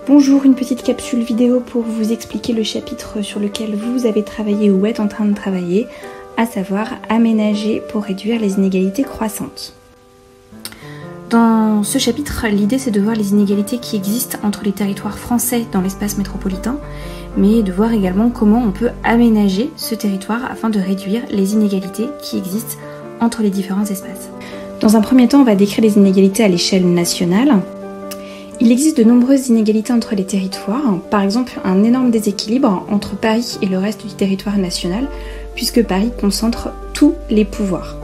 Bonjour, une petite capsule vidéo pour vous expliquer le chapitre sur lequel vous avez travaillé ou êtes en train de travailler, à savoir aménager pour réduire les inégalités croissantes. Dans ce chapitre, l'idée c'est de voir les inégalités qui existent entre les territoires français dans l'espace métropolitain, mais de voir également comment on peut aménager ce territoire afin de réduire les inégalités qui existent entre les différents espaces. Dans un premier temps, on va décrire les inégalités à l'échelle nationale. Il existe de nombreuses inégalités entre les territoires, par exemple un énorme déséquilibre entre Paris et le reste du territoire national, puisque Paris concentre tous les pouvoirs.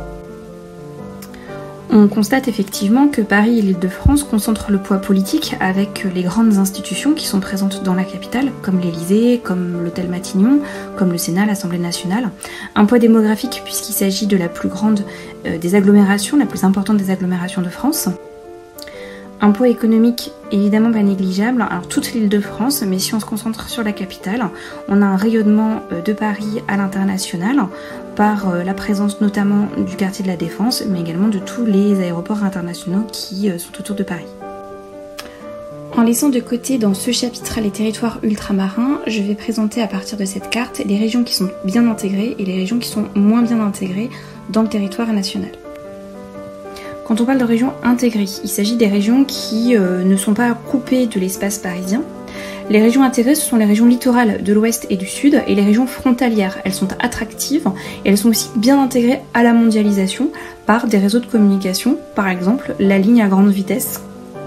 On constate effectivement que Paris et l'Île-de-France concentrent le poids politique avec les grandes institutions qui sont présentes dans la capitale, comme l'Élysée, comme l'Hôtel Matignon, comme le Sénat, l'Assemblée nationale. Un poids démographique puisqu'il s'agit de la plus grande des agglomérations, la plus importante des agglomérations de France. Un poids économique évidemment pas négligeable, alors toute l'Île-de-France, mais si on se concentre sur la capitale, on a un rayonnement de Paris à l'international par la présence notamment du quartier de la Défense, mais également de tous les aéroports internationaux qui sont autour de Paris. En laissant de côté dans ce chapitre les territoires ultramarins, je vais présenter à partir de cette carte les régions qui sont bien intégrées et les régions qui sont moins bien intégrées dans le territoire national. Quand on parle de régions intégrées, il s'agit des régions qui ne sont pas coupées de l'espace parisien. Les régions intégrées, ce sont les régions littorales de l'ouest et du sud et les régions frontalières. Elles sont attractives et elles sont aussi bien intégrées à la mondialisation par des réseaux de communication, par exemple la ligne à grande vitesse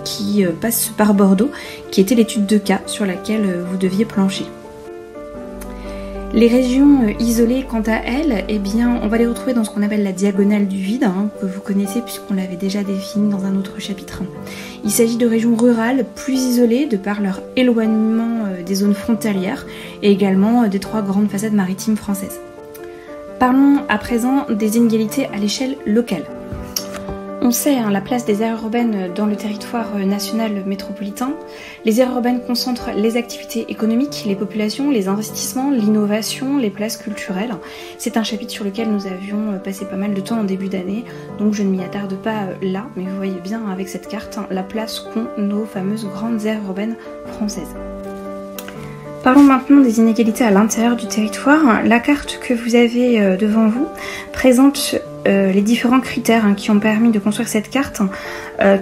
qui passe par Bordeaux, qui était l'étude de cas sur laquelle vous deviez plancher. Les régions isolées, quant à elles, eh bien, on va les retrouver dans ce qu'on appelle la diagonale du vide, que vous connaissez puisqu'on l'avait déjà défini dans un autre chapitre. Il s'agit de régions rurales plus isolées de par leur éloignement des zones frontalières et également des trois grandes façades maritimes françaises. Parlons à présent des inégalités à l'échelle locale. On sait la place des aires urbaines dans le territoire national métropolitain. Les aires urbaines concentrent les activités économiques, les populations, les investissements, l'innovation, les places culturelles. C'est un chapitre sur lequel nous avions passé pas mal de temps en début d'année, donc je ne m'y attarde pas là, mais vous voyez bien avec cette carte la place qu'ont nos fameuses grandes aires urbaines françaises. Parlons maintenant des inégalités à l'intérieur du territoire. La carte que vous avez devant vous présente les différents critères qui ont permis de construire cette carte,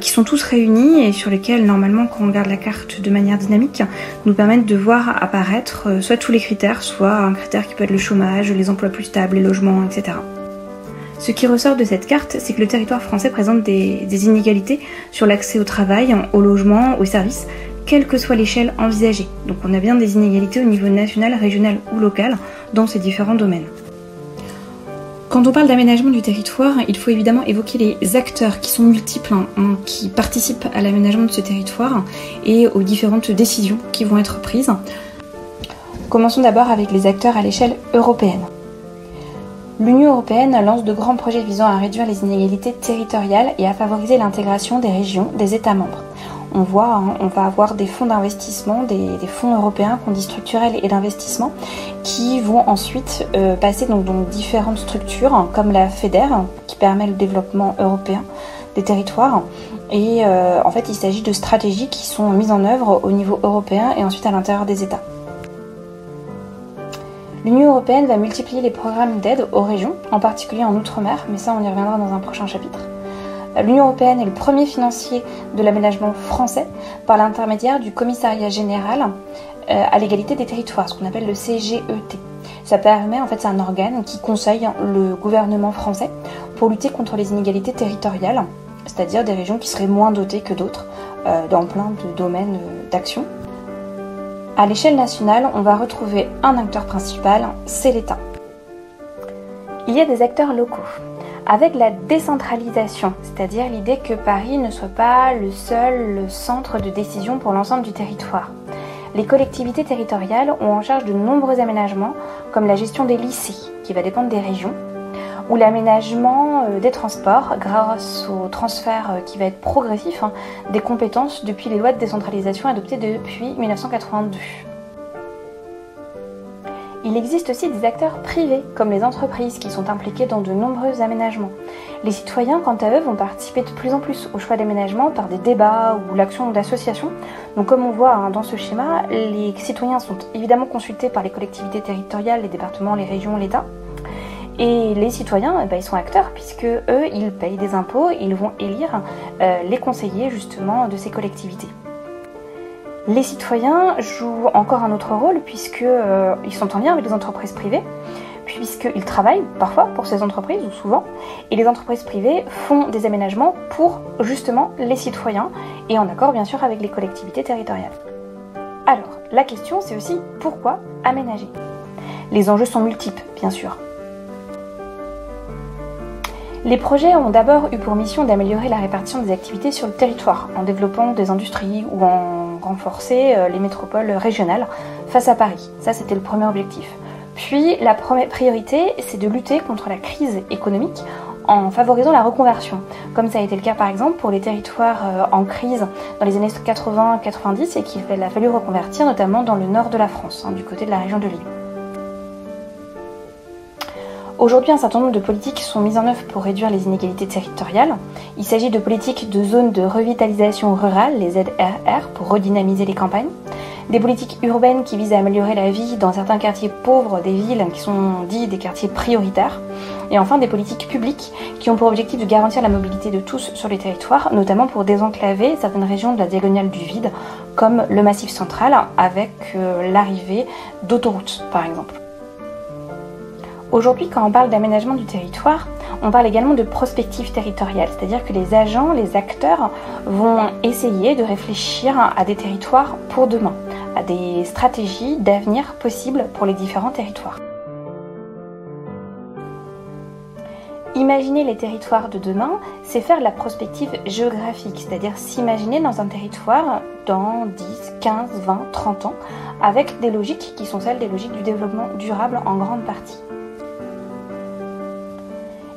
qui sont tous réunis et sur lesquels normalement quand on regarde la carte de manière dynamique nous permettent de voir apparaître soit tous les critères, soit un critère qui peut être le chômage, les emplois plus stables, les logements, etc. Ce qui ressort de cette carte, c'est que le territoire français présente des inégalités sur l'accès au travail, au logement, aux services, quelle que soit l'échelle envisagée. Donc on a bien des inégalités au niveau national, régional ou local dans ces différents domaines. Quand on parle d'aménagement du territoire, il faut évidemment évoquer les acteurs qui sont multiples, qui participent à l'aménagement de ce territoire et aux différentes décisions qui vont être prises. Commençons d'abord avec les acteurs à l'échelle européenne. L'Union européenne lance de grands projets visant à réduire les inégalités territoriales et à favoriser l'intégration des régions des États membres. On va avoir des fonds d'investissement, des fonds européens qu'on dit structurels et d'investissement, qui vont ensuite passer dans différentes structures, comme la FEDER, qui permet le développement européen des territoires. Et en fait, il s'agit de stratégies qui sont mises en œuvre au niveau européen et ensuite à l'intérieur des États. L'Union européenne va multiplier les programmes d'aide aux régions, en particulier en Outre-mer, mais ça on y reviendra dans un prochain chapitre. L'Union européenne est le premier financier de l'aménagement français par l'intermédiaire du Commissariat général à l'égalité des territoires, ce qu'on appelle le CGET. Ça permet, en fait, c'est un organe qui conseille le gouvernement français pour lutter contre les inégalités territoriales, c'est-à-dire des régions qui seraient moins dotées que d'autres dans plein de domaines d'action. À l'échelle nationale, on va retrouver un acteur principal, c'est l'État. Il y a des acteurs locaux. Avec la décentralisation, c'est-à-dire l'idée que Paris ne soit pas le seul centre de décision pour l'ensemble du territoire. Les collectivités territoriales ont en charge de nombreux aménagements, comme la gestion des lycées, qui va dépendre des régions, ou l'aménagement des transports, grâce au transfert qui va être progressif des compétences depuis les lois de décentralisation adoptées depuis 1982. Il existe aussi des acteurs privés, comme les entreprises, qui sont impliqués dans de nombreux aménagements. Les citoyens, quant à eux, vont participer de plus en plus au choix d'aménagement par des débats ou l'action d'associations. Donc comme on voit dans ce schéma, les citoyens sont évidemment consultés par les collectivités territoriales, les départements, les régions, l'État. Et les citoyens, ils sont acteurs puisque eux, ils payent des impôts et ils vont élire les conseillers justement de ces collectivités. Les citoyens jouent encore un autre rôle puisqu'ils sont en lien avec les entreprises privées, puisqu'ils travaillent parfois pour ces entreprises ou souvent, et les entreprises privées font des aménagements pour justement les citoyens et en accord bien sûr avec les collectivités territoriales. Alors, la question c'est aussi pourquoi aménager ? Les enjeux sont multiples bien sûr. Les projets ont d'abord eu pour mission d'améliorer la répartition des activités sur le territoire, en développant des industries ou en renforcer les métropoles régionales face à Paris. Ça, c'était le premier objectif. Puis, la première priorité, c'est de lutter contre la crise économique en favorisant la reconversion, comme ça a été le cas par exemple pour les territoires en crise dans les années 80-90 et qu'il a fallu reconvertir notamment dans le nord de la France, du côté de la région de Lille. Aujourd'hui, un certain nombre de politiques sont mises en œuvre pour réduire les inégalités territoriales. Il s'agit de politiques de zones de revitalisation rurale, les ZRR, pour redynamiser les campagnes. Des politiques urbaines qui visent à améliorer la vie dans certains quartiers pauvres des villes qui sont dits des quartiers prioritaires. Et enfin, des politiques publiques qui ont pour objectif de garantir la mobilité de tous sur les territoires, notamment pour désenclaver certaines régions de la diagonale du vide, comme le Massif central, avec l'arrivée d'autoroutes, par exemple. Aujourd'hui, quand on parle d'aménagement du territoire, on parle également de prospective territoriale, c'est-à-dire que les agents, les acteurs vont essayer de réfléchir à des territoires pour demain, à des stratégies d'avenir possibles pour les différents territoires. Imaginer les territoires de demain, c'est faire de la prospective géographique, c'est-à-dire s'imaginer dans un territoire dans 10, 15, 20, 30 ans, avec des logiques qui sont celles des logiques du développement durable en grande partie.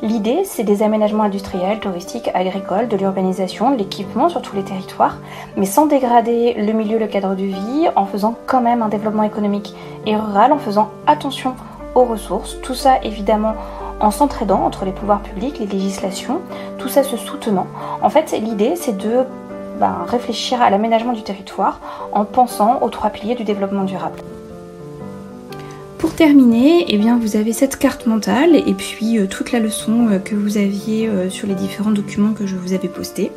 L'idée, c'est des aménagements industriels, touristiques, agricoles, de l'urbanisation, de l'équipement sur tous les territoires, mais sans dégrader le milieu, le cadre de vie, en faisant quand même un développement économique et rural, en faisant attention aux ressources, tout ça évidemment en s'entraidant entre les pouvoirs publics, les législations, tout ça se soutenant. En fait, l'idée, c'est de réfléchir à l'aménagement du territoire en pensant aux 3 piliers du développement durable. Pour terminer, vous avez cette carte mentale et puis toute la leçon que vous aviez sur les différents documents que je vous avais postés.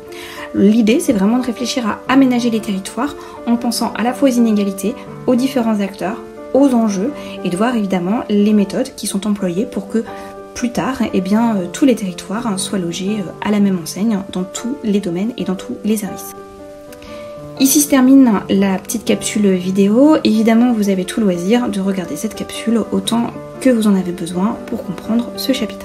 L'idée, c'est vraiment de réfléchir à aménager les territoires en pensant à la fois aux inégalités, aux différents acteurs, aux enjeux et de voir évidemment les méthodes qui sont employées pour que plus tard, tous les territoires soient logés à la même enseigne dans tous les domaines et dans tous les services. Ici se termine la petite capsule vidéo. Évidemment, vous avez tout loisir de regarder cette capsule autant que vous en avez besoin pour comprendre ce chapitre.